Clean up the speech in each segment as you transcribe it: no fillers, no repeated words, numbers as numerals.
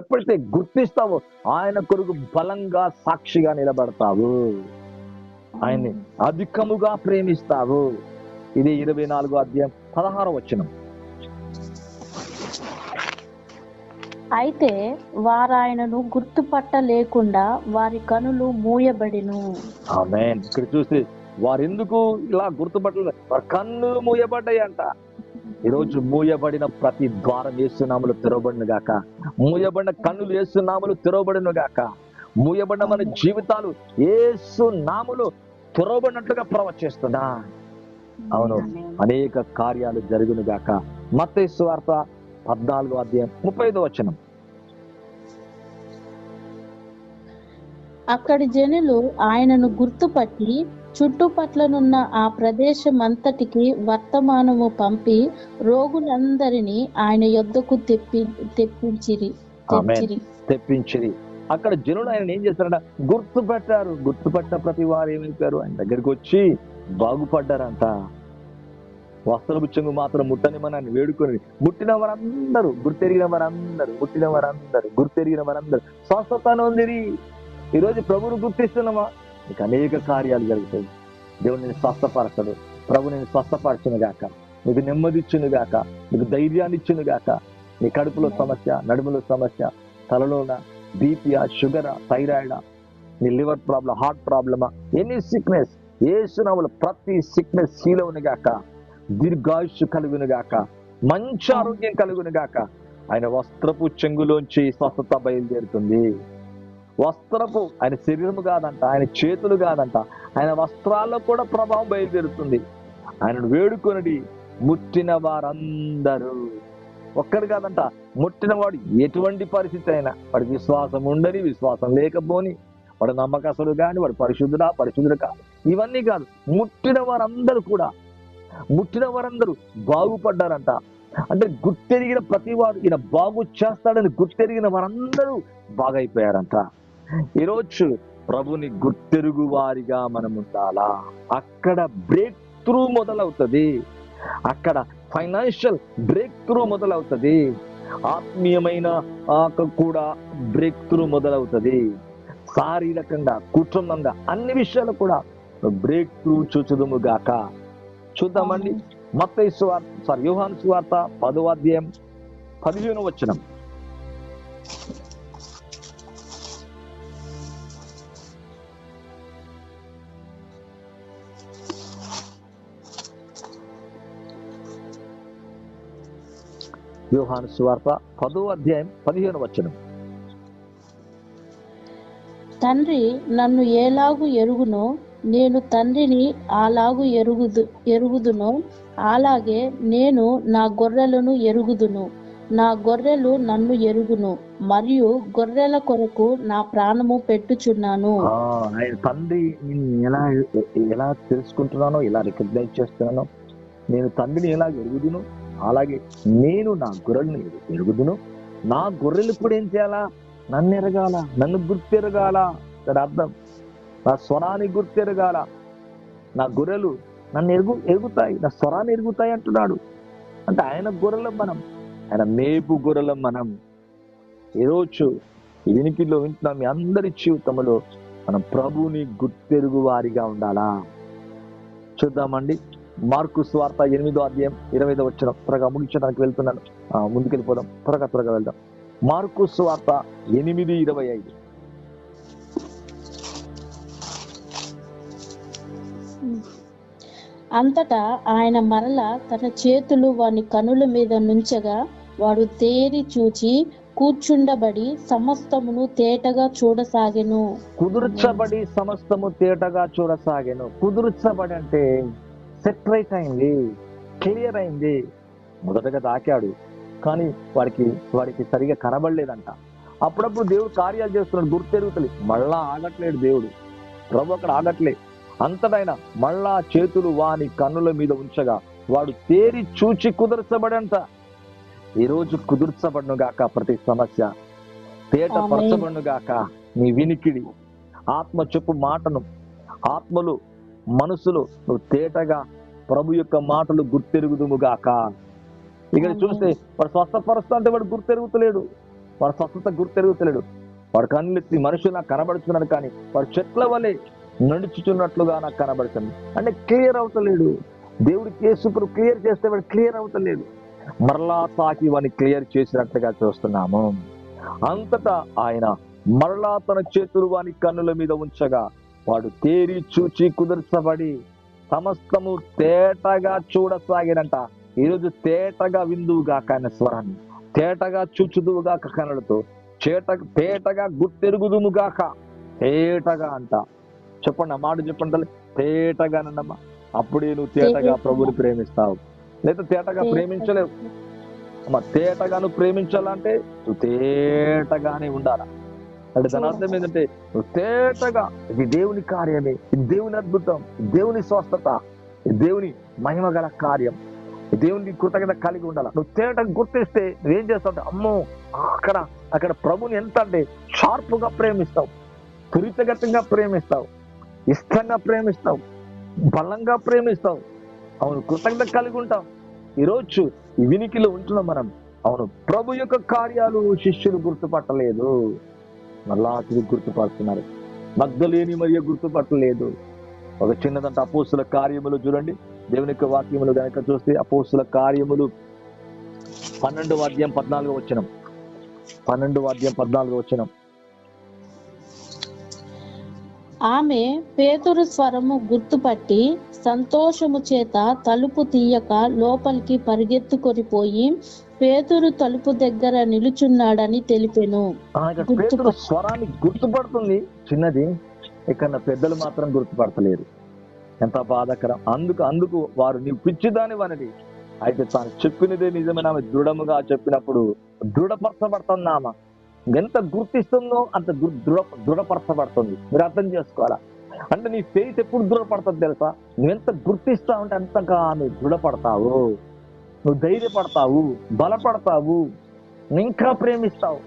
ఎప్పుడైతే గుర్తిస్తావో ఆయన కొరకు బలంగా సాక్షిగా నిలబడతావు, ఆయన్ని అధికముగా ప్రేమిస్తావు. ఇది 24వ అధ్యాయం 16వ వచనం. అయితే వారాయనను గుర్తుపట్టలేకుండా వారి కనులు మూయబడిను. ఆమేన్. ఇక్కడ చూస్తే వారెందుకు ఇలా గుర్తుపట్టలేదు? వారి కన్నులు మూయబడ్డాయి అంట. ఈరోజు మూయబడిన ప్రతి ద్వారం యేసునామములో తెరవబడును గాక. మూయబడిన కన్నులు యేసునామములో తెరవబడును గాక. మూయబడిన మన జీవితాలు యేసునామములో తెరవబడినట్లుగా ప్రవచిస్తున్నా. అవును, అనేక కార్యాలు జరుగును గాక. మత్తయి సువార్త 14వ అధ్యాయం 35వ వచనం. అక్కడి జనులు ఆయనను గుర్తుపట్టి చుట్టుపట్లనున్న ఆ ప్రదేశం అంతటికి వర్తమానము పంపి రోగులందరినీ ఆయన యొద్దకు తెప్పించిరి. అక్కడ జనులు ఆయన ఏం చేస్తారంట? గుర్తుపట్టారు. గుర్తుపట్టిన ప్రతి వారు ఏమైపోయారు? ఆయన దగ్గరికి వచ్చి బాగుపడ్డారంట. వస్త్రపు చెంగు మాత్రం ముట్టనిమని ఆయన వేడుకొని ముట్టిన వారందరూ, గుర్తెరిగిన వారందరూ స్వస్థత నొందిరి. ఈరోజు ప్రభువును గుర్తిస్తున్నామా? నీకు అనేక కార్యాలు జరుగుతాయి. దేవుడు నేను స్వస్థపరచడు. ప్రభు నేను స్వస్థపరచును గాక. నీకు నెమ్మది ఇచ్చును గాక. నీకు ధైర్యాన్ని ఇచ్చును గాక. నీ కడుపులో సమస్య, నడుములో సమస్య, తలలోన బీపీయా, షుగరా, థైరాయిడా, నీ లివర్ ప్రాబ్లం, హార్ట్ ప్రాబ్లమా, ఎనీ సిక్నెస్ యేసునామములో ప్రతి సిక్నెస్ హీలవును గాక. దీర్ఘాయుష్ కలుగును గాక. మంచి ఆరోగ్యం కలుగును గాక. ఆయన వస్త్రపు చెంగులోంచి స్వస్థత బయలుదేరుతుంది. వస్త్రపు ఆయన శరీరము కాదంట, ఆయన చేతులు కాదంట, ఆయన వస్త్రాల్లో కూడా ప్రభావం బయలుదేరుతుంది. ఆయనను వేడుకొనడి ముట్టిన వారందరూ. ఒక్కరు కాదంట, ముట్టిన వాడు ఎటువంటి పరిస్థితి అయినా, వాడికి విశ్వాసం ఉండని, విశ్వాసం లేకపోని, వాడు నమ్మకస్తుడు కాని, వాడు పరిశుద్ధుడు కాదు, ఇవన్నీ కాదు. ముట్టిన వారందరూ బాగుపడ్డారంట. అంటే గుర్తెరిగిన ప్రతి వాడు ఈయన బాగు చేస్తాడని గుర్తెరిగిన వారందరూ బాగైపోయారంట. ఈరోజు ప్రభుని గుర్తెరుగు వారిగా మనం ఉండాలా. అక్కడ బ్రేక్ త్రూ మొదలవుతుంది. అక్కడ ఫైనాన్షియల్ బ్రేక్ త్రూ మొదలవుతుంది. ఆత్మీయమైన కూడా బ్రేక్ త్రూ మొదలవుతుంది. శారీరకంగా, కుటుంబంగా, అన్ని విషయాలు కూడా బ్రేక్ త్రూ చూచుదుము గాక. చూద్దామండి. మత్తయి సువార్త, యోహాను సువార్త 10వ అధ్యాయం 15వ వచనం. యోహాను సువార్త 10వ అధ్యాయం 15వ వచనం. తండ్రి నన్ను ఏలాగు ఎరుగునో నేను తండ్రిని అలాగు ఎరుగుదునో అలాగే నేను నా గొర్రెలను ఎరుగుదును. నా గొర్రెలు నన్ను ఎరుగును, మరియు గొర్రెల కొరకు నా ప్రాణము పెట్టుచున్నాను. ఆయన తండ్రి నేను ఎలా తెలుసుకుంటున్నానో, ఎలా రికగ్నైజ్ చేస్తున్నానో, నేను తండ్రిని ఎలా ఎరుగుదును అలాగే నేను నా గొర్రెలను ఎరుగుదును. నా గొర్రెలు కూడా ఏం చేయాలా? నన్ను ఎరగాల, నన్ను గుర్తెరగాల. దాని అర్థం నా స్వరాన్ని గుర్తెరగాల. నా గొర్రెలు నన్ను ఎరుగుతాయి, నా స్వరాన్ని ఎరుగుతాయి అంటున్నాడు. అంటే ఆయన గొర్రెలం మనం, ఆయన మేపు గొర్రెలం మనం. ఈరోజు ఈ వినికిడిలో వింటున్న మీ అందరి జీవితంలో మనం ప్రభువుని గుర్తెరుగు వారిగా ఉండాలా. చూద్దామండి. మార్కు సువార్త 8వ అధ్యాయం 25వ వచనం. త్వరగా ముగించడానికి వెళ్తున్నాను, ముందుకెళ్ళిపోదాం. త్వరగా వెళ్దాం. మార్కు సువార్త 8:25. అంతటా ఆయన మరల తన చేతులు వాని కనుల మీద నుంచగా వాడు తేరి చూచి కూర్చుండబడి సమస్తమును తేటగా చూడసాగెను. కుదుర్చబడి సమస్తము తేటగా చూడసాగెను. కుదుర్చబడి అంటే సెటరైట్ అయింది, క్లియర్ అయింది. మొదటగా తాకాడు, కానీ వాడికి సరిగా కనబడలేదంట. అప్పుడప్పుడు దేవుడు కార్యాలు చేస్తున్నాడు, గుర్తెరుగుతలే. మళ్ళా ఆగట్లేడు దేవుడు, ప్రభు అక్కడ ఆగట్లే. అంతటైనా మళ్ళా చేతులు వాని కన్నుల మీద ఉంచగా వాడు తేరి చూచి కుదుర్చబడంట. ఈరోజు కుదుర్చబడును గాక ప్రతి సమస్య, తేటపరచబడును గాక నీ వినికిడి. ఆత్మ చెప్పు మాటను, ఆత్మలు మనసులో నువ్వు తేటగా ప్రభు యొక్క మాటలు గుర్తెరుగుదుము గాక. ఇక్కడ చూస్తే వాడు స్వస్థపరుస్తా అంటే వాడు గుర్తెరుగుతలేడు. వాడు స్వస్థత గుర్తెరుగుతలేడు. వాడు కన్నెత్తి మనుషులు నాకు కనబడుతున్నాడు, కానీ వాడు చెట్ల వలె నడుచుచున్నట్లుగా నాకు కనబడుతుంది. అంటే క్లియర్ అవుతలేడు. దేవుడి కేసు క్లియర్ చేస్తే వాడు క్లియర్ అవుతలేడు. మరలా తాకి వాడిని క్లియర్ చేసినట్లుగా చూస్తున్నాము. అంతటా ఆయన మరలా తన చేతులు వాని కన్నుల మీద ఉంచగా వాడు తేరి చూచి కుదుర్చబడి సమస్తము తేటగా చూడసాగినంట. ఈరోజు తేటగా విందువుగాక ఆయన స్వరాన్ని, తేటగా చూచుదువుగాక కనులతో, తేటగా గుర్తెరుగుదుముగాక. తేటగా అంట. చెప్పండి, ఆ మాట చెప్పండి తల్లి, తేటగానమ్మా. అప్పుడే నువ్వు తేటగా ప్రభుని ప్రేమిస్తావు. లేదా తేటగా ప్రేమించలేవు అమ్మా. తేటగా నువ్వు ప్రేమించాలంటే నువ్వు తేటగానే ఉండాలా. అంటే దాని అర్థం ఏంటంటే నువ్వు తేటగా, ఇది దేవుని కార్యమే, ఇది దేవుని అద్భుతం, దేవుని స్వస్థత, దేవుని మహిమ గల కార్యం, దేవుని కృతజ్ఞత కలిగి ఉండాలి. నువ్వు తేటగా గుర్తిస్తే నువ్వేం చేస్తావు? అమ్మో, అక్కడ ప్రభుని ఎంత అంటే షార్ప్గా ప్రేమిస్తావు, త్వరితగతంగా ప్రేమిస్తావు, ఇష్టంగా ప్రేమిస్తావు, బలంగా ప్రేమిస్తావు. అవును, కృతజ్ఞత కలిగి ఉంటాం. ఈరోజు ఈ వినికిలో ఉంటున్నాం మనం. అవును, ప్రభు యొక్క కార్యాలు శిష్యులు గుర్తుపట్టలేదు, మళ్ళా తిరిగి గుర్తుపడుతున్నారు. మగ్దలేని మరియ గుర్తుపట్టలేదు. ఒక చిన్నదంటే అపోస్తుల కార్యములు చూడండి, దేవుని యొక్క వాక్యములు కనుక చూస్తే అపోస్తుల కార్యములు 12వ అధ్యాయం 14వ వచనం. 12వ అధ్యాయం 14వ వచనం. ఆమె పేతురు స్వరము గుర్తుపట్టి సంతోషము చేత తలుపు తీయక లోపలికి పరిగెత్తుకొని పోయి పేతురు తలుపు దగ్గర నిలుచున్నాడని తెలిపెను. పేతురు స్వరాన్ని గుర్తుపడుతుంది చిన్నది, ఇక్కడ పెద్దలు మాత్రం గుర్తుపడతలేరు. ఎంత బాధాకరం. అందుకు వారు నీవు పిచ్చిదాని వనది. అయితే తాను చెప్పినదే నిజమైన ఆమె దృఢముగా చెప్పినప్పుడు దృఢపరచబడుతుందామా. ఎంత గుర్తిస్తుందో అంత దృఢపరచబడుతుంది. మీరు అర్థం చేసుకోవాలా. అంటే నీ ఫెయిత్ ఎప్పుడు దృఢపడుతుంది తెలుసా? నువ్వెంత గుర్తిస్తావు అంటే అంతగా నువ్వు దృఢపడతావు, నువ్వు ధైర్యపడతావు, బలపడతావు, ఇంకా ప్రేమిస్తావు,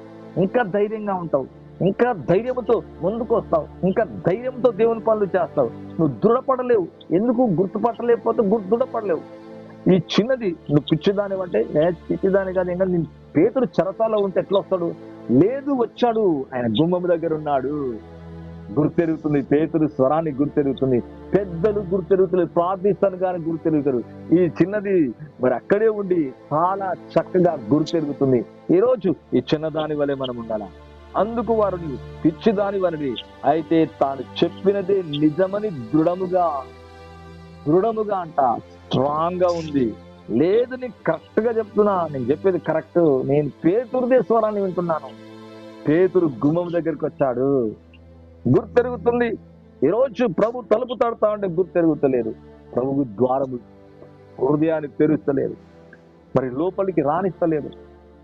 ఇంకా ధైర్యంగా ఉంటావు, ఇంకా ధైర్యంతో ముందుకు వస్తావు, ఇంకా ధైర్యంతో దేవుని పనులు చేస్తావు. నువ్వు దృఢపడలేవు. ఎందుకు? గుర్తుపట్టలేకపోతే దృఢపడలేవు. ఈ చిన్నది నువ్వు పిచ్చిదాని అంటే పిచ్చిదాని కాదు. ఇంకా నేను పేతురు చెరసాలో ఉంటే ఎట్లా వస్తాడు? లేదు, వచ్చాడు, ఆయన గుమ్మం దగ్గర ఉన్నాడు. గుర్తెరుగుతుంది. పేతురు స్వరాన్ని గుర్తెరుగుతుంది. పెద్దలు గుర్తెరుగుతలేదు, ప్రార్థిస్తాను కానీ గుర్తెరుగుతారు. ఈ చిన్నది మరి అక్కడే ఉండి చాలా చక్కగా గుర్తెరుగుతుంది. ఈరోజు ఈ చిన్నదాని వలె మనం ఉండాలా. అందుకు వారు పిచ్చిదాని వలె అయితే తాను చెప్పినదే నిజమని దృఢముగా అంట స్ట్రాంగ్ గా ఉంది. లేదు, నేను కరెక్ట్ గా చెప్తున్నా, నేను చెప్పేది కరెక్ట్, నేను పేతురుదే స్వరాన్ని వింటున్నాను. పేతురు గుమ్మం దగ్గరికి వచ్చాడు. గుర్తెరుగుతుంది. ఈరోజు ప్రభు తలుపు తడతా ఉంటే గుర్తెరుగుతలేదు. ప్రభువు ద్వారము హృదయాన్ని తెరుస్తలేదు, మరి లోపలికి రాణిస్తలేదు,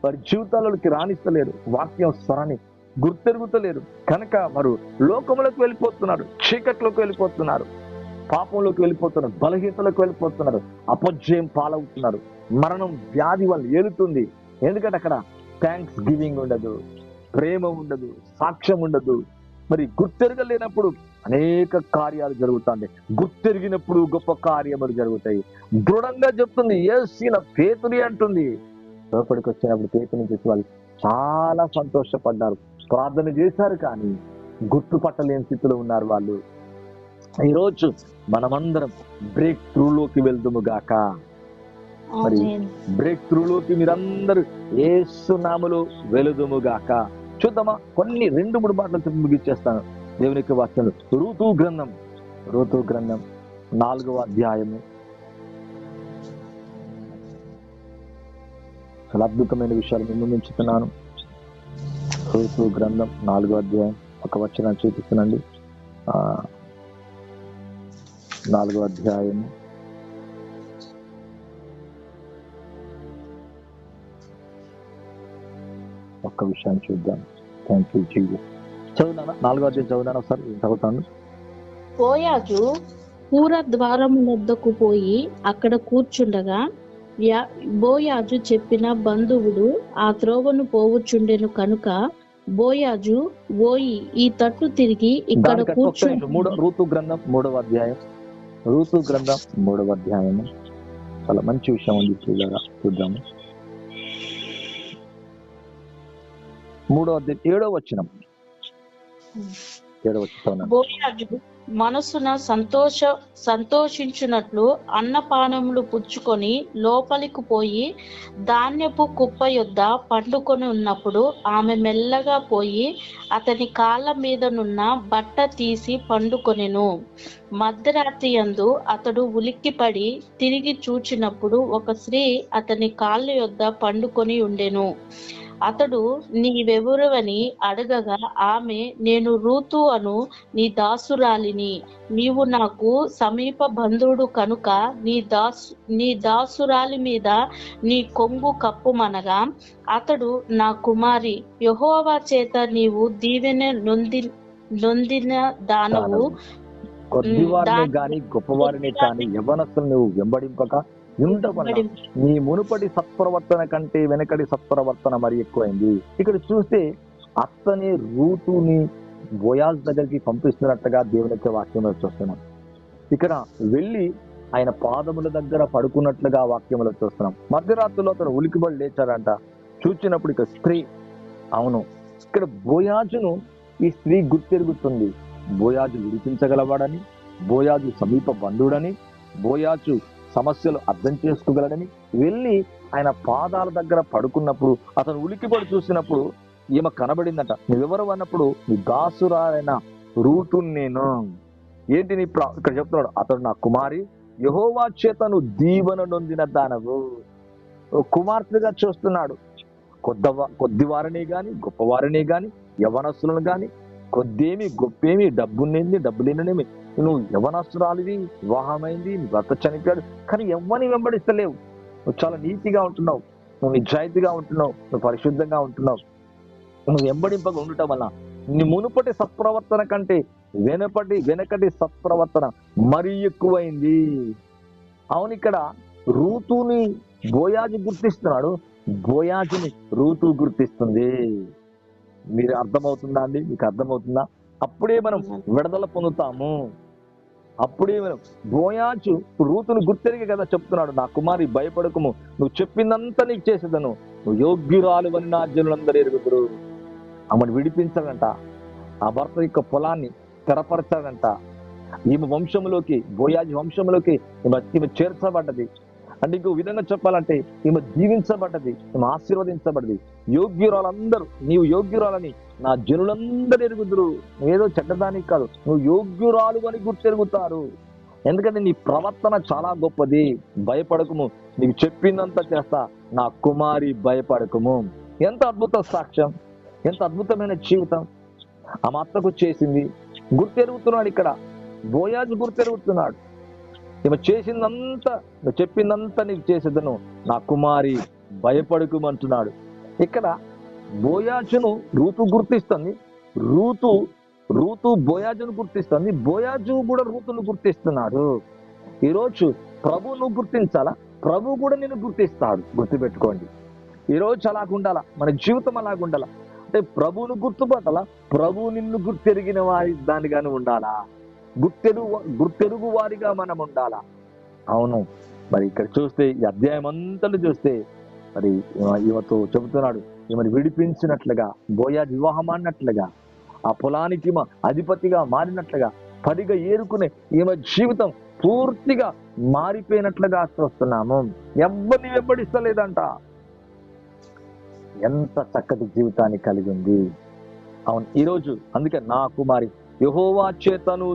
వారి జీవితాలలోకి రాణిస్తలేదు. వాక్యం స్వరాన్ని గుర్తెరుగుతలేరు కనుక వారు లోకములకు వెళ్ళిపోతున్నారు, చీకట్లోకి వెళ్ళిపోతున్నారు, పాపంలోకి వెళ్ళిపోతున్నారు, బలహీనతలోకి వెళ్ళిపోతున్నారు, అపజయం పాలవుతున్నారు. మరణం వ్యాధి వాళ్ళు ఏలుతుంది. ఎందుకంటే అక్కడ థ్యాంక్స్ గివింగ్ ఉండదు, ప్రేమ ఉండదు, సాక్ష్యం ఉండదు. మరి గుర్తెరగలేనప్పుడు అనేక కార్యాలు జరుగుతాయి, గుర్తెరిగినప్పుడు గొప్ప కార్యములు జరుగుతాయి. దృఢంగా చెప్తుంది, ఈయన పేతురి అంటుంది. లోపలికి వచ్చినప్పుడు పేతుని చూసి వాళ్ళు చాలా సంతోషపడ్డారు, ప్రార్థన చేశారు, కానీ గుర్తుపట్టలేని స్థితిలో ఉన్నారు వాళ్ళు. ఈరోజు మనమందరం బ్రేక్ త్రూలోకి వెళ్దుము గాక. మరి బ్రేక్ త్రూలోకి మీరందరూ యేసు నామములో వెలుదుము గాక. చూద్దామా? కొన్ని 2-3 మాటలు ముగిచ్చేస్తాను. దేవుని యొక్క వాక్యాలు ఋతు గ్రంథం 4వ అధ్యాయము. చాలా అద్భుతమైన విషయాలు మేము ముందుంచుతున్నాను. ఋతు గ్రంథం 4వ అధ్యాయం ఒక వచనాన్ని చూపిస్తున్నాండి. 4వ అధ్యాయము ఒక్క విషయాన్ని చూద్దాం. Thank you Jesus. చదువునా? 4వ అధ్యాయం చదువునా? ఒకసారి చదువుతాను. బోయాజు పూర ద్వారము వద్దకు పోయి అక్కడ కూర్చుండగా బోయాజు చెప్పిన బంధువుడు ఆ త్రోవను పోవుచుండెను కనుక బోయాజు పోయి ఈ తట్టు తిరిగి ఇక్కడ కూర్చుని. ఋతు గ్రంథం 3వ అధ్యాయం. ఋతు గ్రంథం 3వ అధ్యాయము చాలా మంచి విషయం ఉంది. చూద్దాము. 7వ వచనం. 7వ వచనం. బోయాజు మనసున సంతోషించున్నట్లు అన్నపానములు పుచ్చుకొని లోపలికి పోయి ధాన్యపు కుప్ప యొద్ద పండుకొని ఉన్నప్పుడు ఆమె మెల్లగా పోయి అతని కాళ్ళ మీదనున్న బట్ట తీసి పండుకొనెను. మధ్యరాత్రి యందు అతడు ఉలిక్కిపడి తిరిగి చూచినప్పుడు ఒక స్త్రీ అతని కాళ్ళ యొద్ద పండుకొని ఉండెను. అతడు నీవెవరవని అడగగా ఆమె, నేను రూతు అను నీ దాసురాలిని, నీవు నాకు సమీప బంధువుడు కనుక నీ దాసురాలి మీద నీ కొంగు కప్పుమనగా, అతడు, నా కుమారి, యెహోవా చేత నీవు దీవెన నొందిన దానవు, కొద్దివారిని గాని గొప్పవారిని కానీ యవ్వనస్తులు నువ్వు వెంబడింపక ఉండవల్ల నీ మునుపటి సత్ప్రవర్తన కంటే వెనకటి సత్ప్రవర్తన మరి ఎక్కువైంది. ఇక్కడ చూస్తే అత్తని రూతుని బోయాజ్ దగ్గరికి పంపిస్తున్నట్టుగా దేవుని యొక్క వాక్యంలో చూస్తున్నాం. ఇక్కడ వెళ్ళి ఆయన పాదముల దగ్గర పడుకున్నట్లుగా వాక్యంలో చూస్తున్నాం. మధ్యరాత్రిలో అతను ఉలికిబడి లేచాడంట. చూచినప్పుడు ఇక్కడ స్త్రీ, అవును, ఇక్కడ బోయాజును ఈ స్త్రీ గుర్తెరుగుతుంది. బోయాజు విడిపించగలవాడని, బోయాజు సమీప బంధువుడని, బోయాజు సమస్యలు అర్థం చేసుకోగలడని వెళ్ళి ఆయన పాదాల దగ్గర పడుకున్నప్పుడు అతను ఉలికిపడి చూసినప్పుడు ఈమె కనబడిందట. నువ్వెవరు అన్నప్పుడు, నీ దాసురాలైన రూతు నేను. ఏంటి నీ ఇక్కడ చెప్తున్నాడు, అతడు నా కుమారి, యెహోవా చేతను దీవెన నొందిన దానవు. కుమార్తెగా చూస్తున్నాడు. కొద్దివారిని గాని గొప్పవారిని గాని యవనస్తులను గాని, కొద్దేమి గొప్పేమి, డబ్బునేమి డబ్బులేననేమి, నువ్వు యవనస్తురాలివి, వివాహమైంది, నీ భర్త చనిపోయాడు, కానీ ఎవ్వని వెంబడిస్తలేవు. నువ్వు చాలా నీతిగా ఉంటున్నావు, నువ్వు నిజాయితీగా ఉంటున్నావు, నువ్వు పరిశుద్ధంగా ఉంటున్నావు. నువ్వు వెంబడింపగా ఉండటం వల్ల నీ మునుపటి సత్ప్రవర్తన కంటే వెనకటి సత్ప్రవర్తన మరీ ఎక్కువైంది. అవును, ఇక్కడ రూతుని బోయాజు గుర్తిస్తున్నాడు, బోయాజుని రూతు గుర్తిస్తుంది. మీరు అర్థమవుతుందా అండి? మీకు అర్థమవుతుందా? అప్పుడే మనం విడుదల పొందుతాము. అప్పుడే మనం బోయాజు రూతును గుర్తెరిగి కదా చెప్తున్నాడు, నా కుమారి భయపడకుము, నువ్వు చెప్పిందంతా నీకు చేసేదను, నువ్వు యోగ్యురాలు అని నా జనులందరూ ఎరుగుదురు. ఆమెను విడిపించాడంట, ఆ భర్త యొక్క పొలాన్ని స్థిరపరచాడంట. ఈమె వంశంలోకి, బోయాజు వంశంలోకి ఈమె చేర్చబడ్డది. అంటే ఇంకో విధంగా చెప్పాలంటే ఈమె దీవించబడ్డది, ఈమె ఆశీర్వదించబడ్డది. యోగ్యురాలందరూ, నీవు యోగ్యురాలని నా జనులందరూ ఎరుగుదురు. నువ్వేదో చెడ్డదానికి కాదు, నువ్వు యోగ్యురాలు అని గుర్తెరుగుతారు. ఎందుకంటే నీ ప్రవర్తన చాలా గొప్పది. భయపడకుము, నీకు చెప్పిందంతా చేస్తా, నా కుమారి భయపడకుము. ఎంత అద్భుత సాక్ష్యం, ఎంత అద్భుతమైన జీవితం ఆ అత్తకు చేసింది. గుర్తెరుగుతున్నాడు ఇక్కడ బోయాజు, గుర్తెరుగుతున్నాడు. ఈమె చేసిందంతా, నువ్వు చెప్పిందంతా నీకు చేసేదను, నా కుమారి భయపడకుమంటున్నాడు. ఇక్కడ బోయాజును రూతు గుర్తిస్తుంది, రూతు బోయాజును గుర్తిస్తుంది, బోయాజు కూడా రూతును గుర్తిస్తున్నాడు. ఈరోజు ప్రభు నువ్వు గుర్తించాలా, ప్రభు కూడా నిన్ను గుర్తిస్తాడు. గుర్తుపెట్టుకోండి, ఈరోజు అలాగుండాలా, మన జీవితం అలాగుండాలా. అంటే ప్రభువును గుర్తుపట్టాలా, ప్రభు నిన్ను గుర్తెరిగిన వారి దానిగానే ఉండాలా, గుర్తెరుగు వారిగా మనం ఉండాలా. అవును, మరి ఇక్కడ చూస్తే ఈ అధ్యాయం అంతలో చూస్తే మరి ఈమెతో చెబుతున్నాడు, ఈమెను విడిపించినట్లుగా, బోయాజు వివాహం అన్నట్లుగా, ఆ పొలానికి అధిపతిగా మారినట్లుగా, పరిగా ఏరుకునే ఈమె జీవితం పూర్తిగా మారిపోయినట్లుగా చూస్తున్నాము. ఎవ్వరిని వెంబడిస్తలేదంట. ఎంత చక్కటి జీవితాన్ని కలిగి ఉంది. అవును, ఈరోజు అందుకే నా కుమారి, యెహోవా చేతను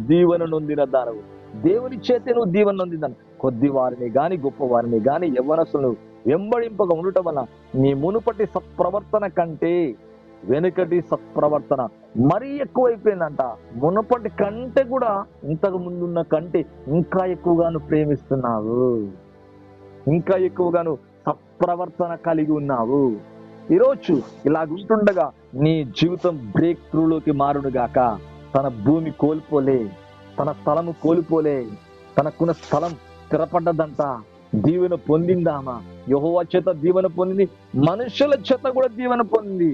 దీవెన నొందిన దానవు, దేవుని చేతను దీవెన నొందిందని. కొద్ది వారిని గాని గొప్పవారిని గాని యవ్వనస్తులను వెంబడింపగా ఉండటం వల్ల నీ మునుపటి సత్ప్రవర్తన కంటే వెనుకటి సత్ప్రవర్తన మరీ ఎక్కువైపోయిందంట. మునుపటి కంటే కూడా, ఇంతకు ముందున్న కంటే ఇంకా ఎక్కువగాను ప్రేమిస్తున్నావు, ఇంకా ఎక్కువగాను సత్ప్రవర్తన కలిగి ఉన్నావు. ఈరోజు ఇలాగుంటుండగా నీ జీవితం బ్రేక్ త్రూలోకి మారునుగాక. తన భూమి కోల్పోలే, తన స్థలము కోల్పోలే, తనకున్న స్థలం స్థిరపడ్డదంట. దీవెన పొందిందామా, యెహోవా చేత దీవెన పొందింది, మనుషుల చేత కూడా దీవెన పొందింది.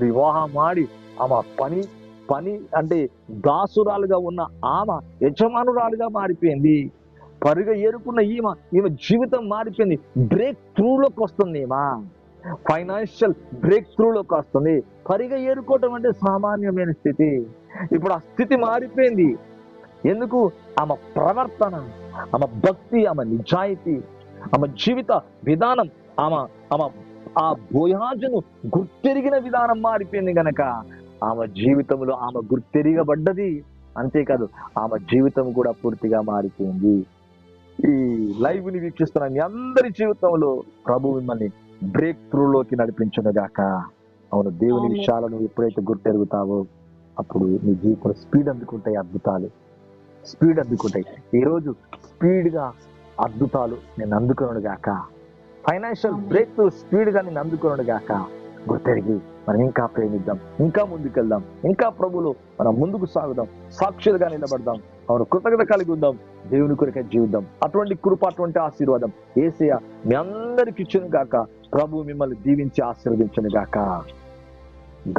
వివాహం ఆడి ఆమె పని అంటే దాసురాలుగా ఉన్న ఆమె యజమానురాలుగా మారిపోయింది. పరుగా ఏరుకున్న ఈమె జీవితం మారిపోయింది. బ్రేక్ త్రూలోకి వస్తుంది. ఫైనాన్షియల్ బ్రేక్ త్రూలోకి వస్తుంది. పరిగ ఏరుకోవటం అంటే సామాన్యమైన స్థితి. ఇప్పుడు ఆ స్థితి మారిపోయింది. ఎందుకు? ఆమె ప్రవర్తన, ఆమె భక్తి, ఆమె నిజాయితీ, ఆమె జీవిత విధానం, ఆమె ఆమె ఆ బోయాజును గుర్తెరిగిన విధానం మారిపోయింది గనక ఆమె జీవితంలో ఆమె గుర్తెరిగబడ్డది. అంతేకాదు ఆమె జీవితం కూడా పూర్తిగా మారిపోయింది. ఈ లైవ్ ని వీక్షిస్తున్న మీ అందరి జీవితంలో ప్రభు మిమ్మల్ని బ్రేక్ త్రూలోకి నడిపించును గాక. అవును, దేవుని ఆమేన్. విషయాలను ఎప్పుడైతే గుర్తెరుగుతావో అప్పుడు నీ జీవితంలో స్పీడ్ అందుకుంటాయి, అద్భుతాలు స్పీడ్ అందుకుంటాయి. ఈరోజు స్పీడ్ గా అద్భుతాలు నేను అందుకున్నాను గాక. ఫైనాన్షియల్ ఆమేన్. బ్రేక్ త్రూ స్పీడ్ గా నేను అందుకున్నాను గాక. గుర్తెరిగి మనం ఇంకా ప్రేమిద్దాం, ఇంకా ముందుకెళ్దాం, ఇంకా ప్రభులో మనం ముందుకు సాగుదాం, సాక్షులుగా నిలబడదాం. అవును, కృతజ్ఞత కలిగి ఉందాం, దేవుని కొరకే జీవిద్దాం. అటువంటి కృప, అటువంటి ఆశీర్వాదం యేసయ్య మీ అందరికి ఇచ్చును గాక. ప్రభు మిమ్మల్ని దీవించి ఆశీర్వదించును గాక.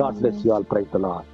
God bless you all. Praise the lord.